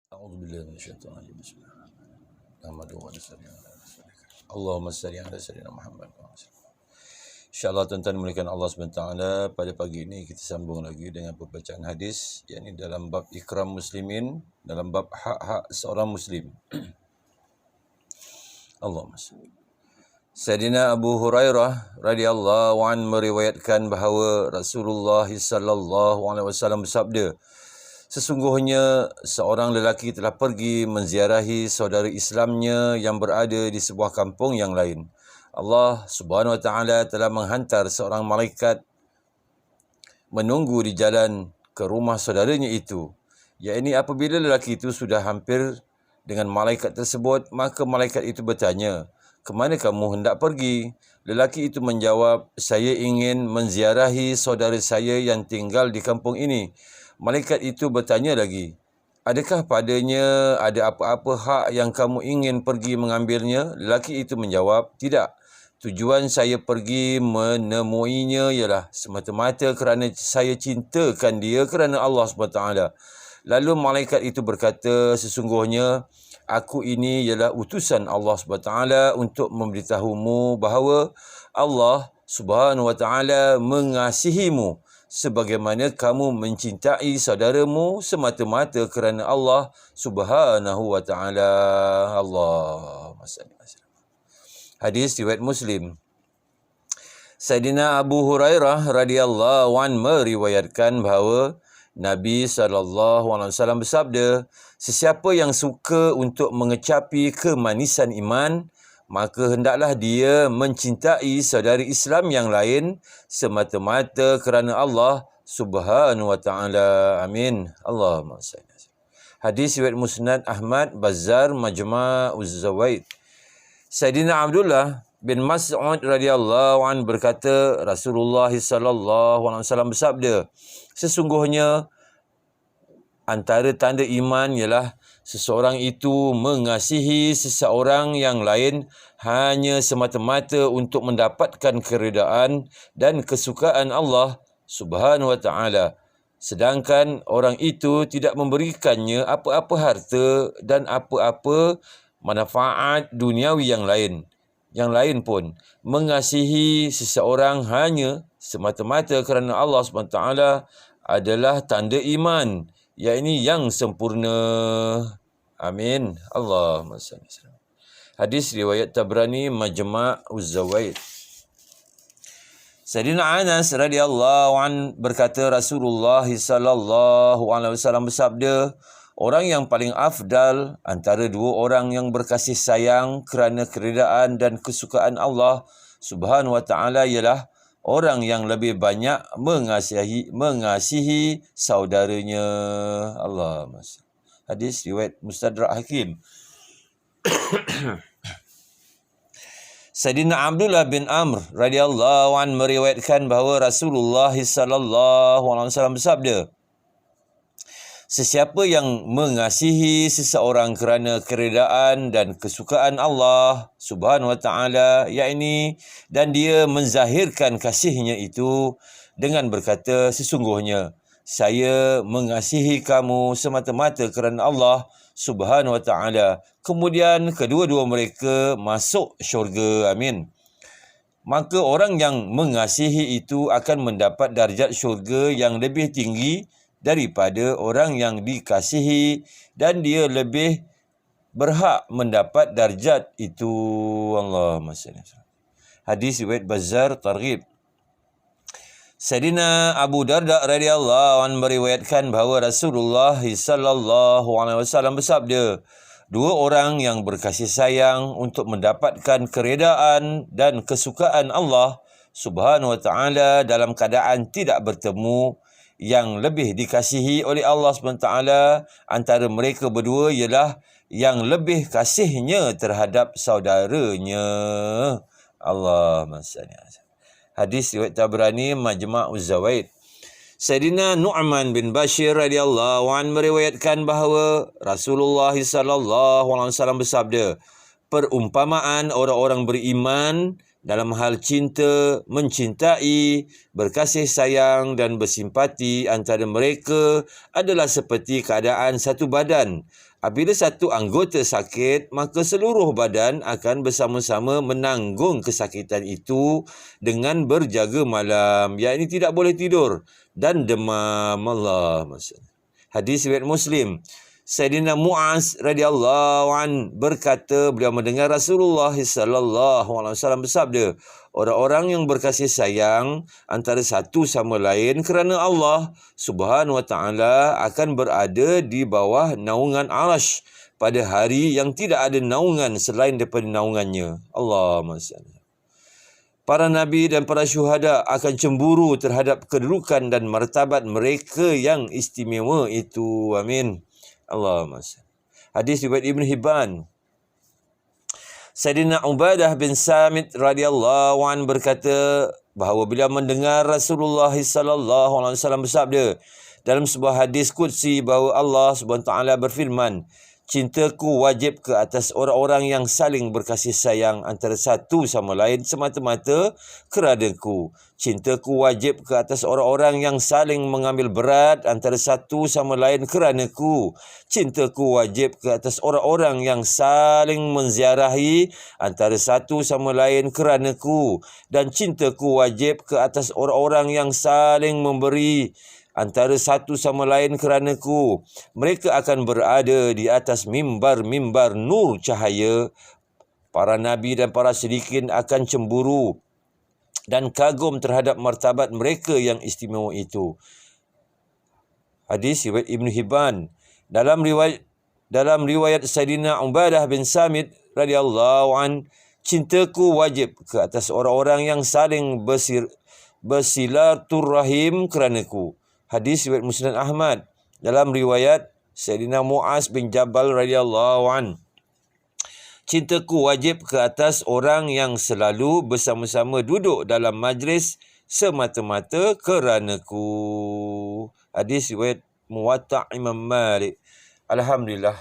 أعوذ بالله من الشيطان الرجيم بسم الله نحمده ونصلي على رسوله Allahumma salli ala sayyidina Muhammad. InsyaAllah tuan-tuan muliakan Allah SWT, pada pagi ini kita sambung lagi dengan pembacaan hadis, yakni dalam bab ikram muslimin, dalam bab hak-hak seorang muslim. Allahumma salli. Sayyidina Abu Hurairah radhiyallahu an meriwayatkan bahawa Rasulullah sallallahu alaihi wasallam bersabda, sesungguhnya seorang lelaki telah pergi menziarahi saudara Islamnya yang berada di sebuah kampung yang lain. Allah Subhanahu Wa Taala telah menghantar seorang malaikat menunggu di jalan ke rumah saudaranya itu. Yakni apabila lelaki itu sudah hampir dengan malaikat tersebut, maka malaikat itu bertanya, "Ke mana kamu hendak pergi?" Lelaki itu menjawab, "Saya ingin menziarahi saudara saya yang tinggal di kampung ini." Malaikat itu bertanya lagi, "Adakah padanya ada apa-apa hak yang kamu ingin pergi mengambilnya?" Lelaki itu menjawab, "Tidak. Tujuan saya pergi menemuinya ialah semata-mata kerana saya cintakan dia kerana Allah SWT. Lalu malaikat itu berkata, "Sesungguhnya aku ini ialah utusan Allah SWT untuk memberitahumu bahawa Allah Subhanahu Wa Taala mengasihimu sebagaimana kamu mencintai saudaramu semata-mata kerana Allah Subhanahu Wa Taala." Allahumma salli ala sayyidina. Hadis riwayat Muslim. Sayyidina Abu Hurairah radhiyallahu an meriwayatkan bahawa Nabi SAW bersabda, sesiapa yang suka untuk mengecapi kemanisan iman, maka hendaklah dia mencintai saudari Islam yang lain semata-mata kerana Allah Subhanahu Wa Taala. Amin. Allahumma salli. Hadis riwayat Musnad Ahmad, Bazzar, Majma'uz Zawaid. Sayyidina Abdullah bin Mas'ud radhiyallahu an berkata, Rasulullah sallallahu alaihi wasallam bersabda, sesungguhnya antara tanda iman ialah seseorang itu mengasihi seseorang yang lain hanya semata-mata untuk mendapatkan keredaan dan kesukaan Allah Subhanahu Wa Taala. Sedangkan orang itu tidak memberikannya apa-apa harta dan apa-apa manfaat duniawi yang lain. Yang lain pun mengasihi seseorang hanya semata-mata kerana Allah SWT adalah tanda iman, yakni yang sempurna. Amin. Allahumma salli. Hadis riwayat Tabrani, Majma'uz Zawaid. Sayyidina Anas radhiyallahu an berkata, Rasulullah sallallahu alaihi wasallam bersabda, orang yang paling afdal antara dua orang yang berkasih sayang kerana keredaan dan kesukaan Allah Subhanahu Wa Taala ialah orang yang lebih banyak mengasihi saudaranya. Allahumma salli. Hadis riwayat Mustadrak Hakim. Sayyidina Abdullah bin Amr radhiyallahu an meriwayatkan bahawa Rasulullah sallallahu alaihi wasallam bersabda, sesiapa yang mengasihi seseorang kerana keredaan dan kesukaan Allah Subhanahu Wa Taala, yakni dan dia menzahirkan kasihnya itu dengan berkata, sesungguhnya saya mengasihi kamu semata-mata kerana Allah Subhanahu Wa Taala. Kemudian kedua-dua mereka masuk syurga. Amin. Maka orang yang mengasihi itu akan mendapat darjat syurga yang lebih tinggi daripada orang yang dikasihi dan dia lebih berhak mendapat darjat itu. Allahumma salli. Hadis riwayat Bazzar Targhib. Sayyidina Abu Darda radhiyallahu an meriwayatkan bahawa Rasulullah sallallahu alaihi wasallam bersabda, dua orang yang berkasih sayang untuk mendapatkan keredaan dan kesukaan Allah Subhanahu Wa Taala dalam keadaan tidak bertemu, yang lebih dikasihi oleh Allah SWT antara mereka berdua ialah yang lebih kasihnya terhadap saudaranya. Allahumma salli. Hadis riwayat Tabrani, Majma'uz Zawaid. Sayyidina Nu'man bin Bashir radhiyallahu an meriwayatkan bahawa Rasulullah sallallahu alaihi wasallam bersabda, perumpamaan orang-orang beriman dalam hal cinta, mencintai, berkasih sayang dan bersimpati antara mereka adalah seperti keadaan satu badan. Apabila satu anggota sakit, maka seluruh badan akan bersama-sama menanggung kesakitan itu dengan berjaga malam, yakni tidak boleh tidur dan demam. Allah maksud. Hadis riwayat Muslim. Sayyidina Mu'az radhiyallahu an berkata, beliau mendengar Rasulullah sallallahu alaihi wasallam bersabda, orang-orang yang berkasih sayang antara satu sama lain kerana Allah Subhanahu wa taala akan berada di bawah naungan Arasy pada hari yang tidak ada naungan selain daripada naungannya. Allahumma salli. Para nabi dan para syuhada akan cemburu terhadap kedudukan dan martabat mereka yang istimewa itu. Amin. Allahumma salli. Hadis riwayat Ibn Hibban. Sayyidina Ubadah bin Samit radhiyallahu an berkata bahawa beliau mendengar Rasulullah sallallahu alaihi wasallam bersabda dalam sebuah hadis qudsi bahawa Allah Subhanahu wa taala berfirman, cintaku wajib ke atas orang-orang yang saling berkasih sayang antara satu sama lain semata-mata keranaku. Cintaku wajib ke atas orang-orang yang saling mengambil berat antara satu sama lain keranaku. Cintaku wajib ke atas orang-orang yang saling menziarahi antara satu sama lain keranaku. Dan cintaku wajib ke atas orang-orang yang saling memberi antara satu sama lain keranaku. Mereka akan berada di atas mimbar-mimbar nur cahaya. Para nabi dan para siddiqin akan cemburu dan kagum terhadap martabat mereka yang istimewa itu. Hadis riwayat Ibn Hibban. Dalam riwayat Sayyidina Ubadah bin Samit radhiyallahu an, cintaku wajib ke atas orang-orang yang saling bersilaturrahim keranaku. Hadis riwayat Musnad Ahmad. Dalam riwayat Sayyidina Mu'az bin Jabal radhiyallahu an, cintaku wajib ke atas orang yang selalu bersama-sama duduk dalam majlis semata-mata keranaku. Hadis riwayat Muwatta' Imam Malik. Alhamdulillah.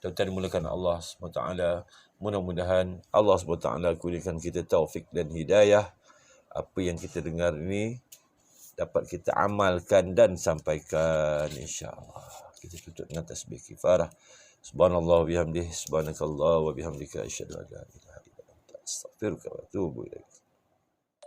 Tuan-tuan dimulakan Allah SWT. Mudah-mudahan Allah SWT kurniakan kita taufik dan hidayah. Apa yang kita dengar ini dapat kita amalkan dan sampaikan, insya-Allah. Kita tutup dengan tasbih kifarah. Subhanallah wa bihamdihi, subhanakallah wa bihamdika, asyhadu an la ilaha illa anta, astaghfiruka wa atubu ilaik.